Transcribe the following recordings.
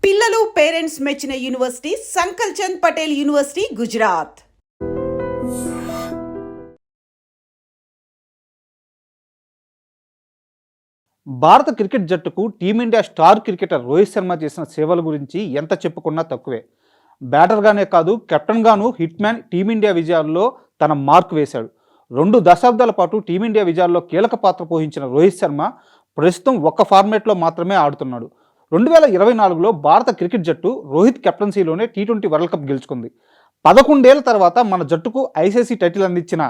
పిల్లలు పేరెంట్స్ మెచ్చిన university సంకల్ Chand Patel university Gujarat. భారత క్రికెట్ జట్టుకు team India star cricketer Rohit Sharma చేసిన సేవల గురించి ఎంత చెప్పుకున్నా తక్కువే. బ్యాటర్గానే కాదు, కెప్టెన్గాను హిట్ మ్యాన్ టీమిండియా విజయాల్లో తన మార్క్ వేశాడు. 2 దశాబ్దాల పాటు టీమిండియా విజయాల్లో కీలక పాత్ర పోషించిన రోహిత్ శర్మ ప్రస్తుతం ఒక్క ఫార్మేట్లో మాత్రమే ఆడుతున్నాడు. 2024లో భారత క్రికెట్ జట్టు రోహిత్ కెప్టెన్సీలోనే టీ20 వరల్డ్ కప్ గెలుచుకుంది. 11 ఏళ్ల తర్వాత మన జట్టుకు ఐసీసీ టైటిల్ అందించిన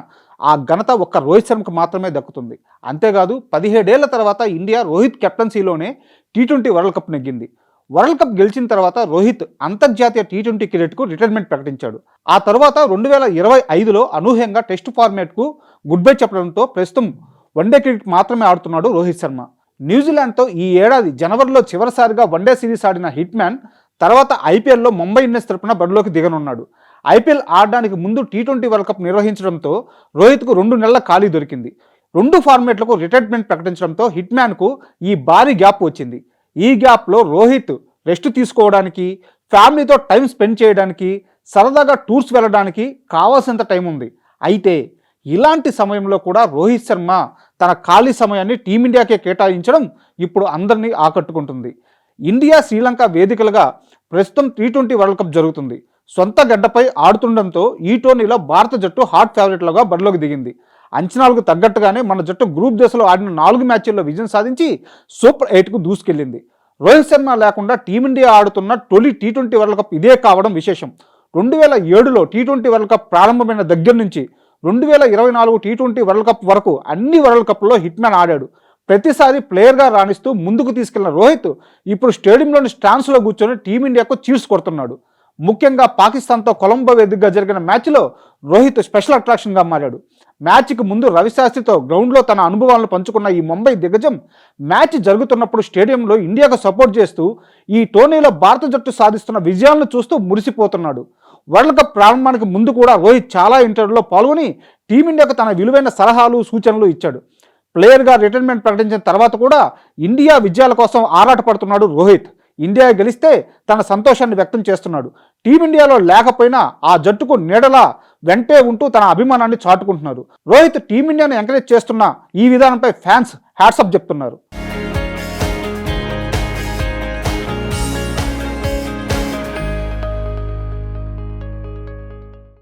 ఆ ఘనత ఒక్క రోహిత్ శర్మకు మాత్రమే దక్కుతుంది. అంతేకాదు 17 ఏళ్ల తర్వాత ఇండియా రోహిత్ కెప్టెన్సీలోనే టీ20 వరల్డ్ కప్ నెగ్గింది. వరల్డ్ కప్ గెలిచిన తర్వాత రోహిత్ అంతర్జాతీయ టీ20 క్రికెట్కు రిటైర్మెంట్ ప్రకటించాడు. ఆ తర్వాత 2025లో అనూహ్యంగా టెస్ట్ ఫార్మాట్కు గుడ్ బై చెప్పడంతో ప్రస్తుతం వన్డే క్రికెట్ మాత్రమే ఆడుతున్నాడు రోహిత్ శర్మ. న్యూజిలాండ్తో ఈ ఏడాది జనవరిలో చివరిసారిగా వన్డే సిరీస్ ఆడిన హిట్ మ్యాన్ తర్వాత ఐపీఎల్లో ముంబై ఇండియన్స్ తరపున బరిలోకి దిగనున్నాడు. ఐపీఎల్ ఆడడానికి ముందు టీ20 వరల్డ్ కప్ నిర్వహించడంతో రోహిత్కు 2 నెలల ఖాళీ దొరికింది. 2 ఫార్మాట్లకు రిటైర్మెంట్ ప్రకటించడంతో హిట్ మ్యాన్కు ఈ భారీ గ్యాప్ వచ్చింది. ఈ గ్యాప్లో రోహిత్ రెస్ట్ తీసుకోవడానికి, ఫ్యామిలీతో టైం స్పెండ్ చేయడానికి, సరదాగా టూర్స్ వెళ్ళడానికి కావాల్సినంత టైం ఉంది. అయితే ఇలాంటి సమయంలో కూడా రోహిత్ శర్మ తన ఖాళీ సమయాన్ని టీమిండియాకే కేటాయించడం ఇప్పుడు అందరినీ ఆకట్టుకుంటుంది. ఇండియా శ్రీలంక వేదికలుగా ప్రస్తుతం టీ20 వరల్డ్ కప్ జరుగుతుంది. సొంత గడ్డపై ఆడుతుండడంతో ఈ టోర్నీలో భారత జట్టు హాట్ ఫేవరెట్లుగా బరిలోకి దిగింది. అంచనాలకు తగ్గట్టుగానే మన జట్టు గ్రూప్ దశలో ఆడిన 4 మ్యాచ్ల్లో విజయం సాధించి సూపర్ 8కు దూసుకెళ్లింది. రోహిత్ శర్మ లేకుండా టీమిండియా ఆడుతున్న తొలి టీ20 వరల్డ్ కప్ ఇదే కావడం విశేషం. 2007లో టీ20 వరల్డ్ కప్ ప్రారంభమైన దగ్గర నుంచి 2024 టీ20 వరల్డ్ కప్ వరకు అన్ని వరల్డ్ కప్లో హిట్ మ్యాన్ ఆడాడు. ప్రతిసారి ప్లేయర్గా రాణిస్తూ ముందుకు తీసుకెళ్లిన రోహిత్ ఇప్పుడు స్టేడియంలోని స్టాండ్స్లో కూర్చొని టీమిండియాకు చీర్స్ కొడుతున్నాడు. ముఖ్యంగా పాకిస్తాన్తో కొలంబో వేదికగా జరిగిన మ్యాచ్లో రోహిత్ స్పెషల్ అట్రాక్షన్గా మారాడు. మ్యాచ్కి ముందు రవిశాస్త్రితో గ్రౌండ్లో తన అనుభవాలను పంచుకున్న ఈ ముంబై దిగ్గజం మ్యాచ్ జరుగుతున్నప్పుడు స్టేడియంలో ఇండియాకు సపోర్ట్ చేస్తూ ఈ టోర్నీలో భారత జట్టు సాధిస్తున్న విజయాలను చూస్తూ మురిసిపోతున్నాడు. వరల్డ్ కప్ ప్రారంభానికి ముందు కూడా రోహిత్ చాలా ఇంటర్వ్యూలో పాల్గొని టీమిండియాకు తన విలువైన సలహాలు, సూచనలు ఇచ్చాడు. ప్లేయర్గా రిటైర్మెంట్ ప్రకటించిన తర్వాత కూడా ఇండియా విజయాల కోసం ఆరాటపడుతున్నాడు రోహిత్. ఇండియా గెలిస్తే తన సంతోషాన్ని వ్యక్తం చేస్తున్నాడు. టీమిండియాలో లేకపోయినా ఆ జట్టుకు నీడలా వెంటే ఉంటూ తన అభిమానాన్ని చాటుకుంటున్నారు. రోహిత్ టీమిండియాను ఎంకరేజ్ చేస్తున్న ఈ విధానంపై ఫ్యాన్స్ హ్యాట్సప్ చెప్తున్నారు.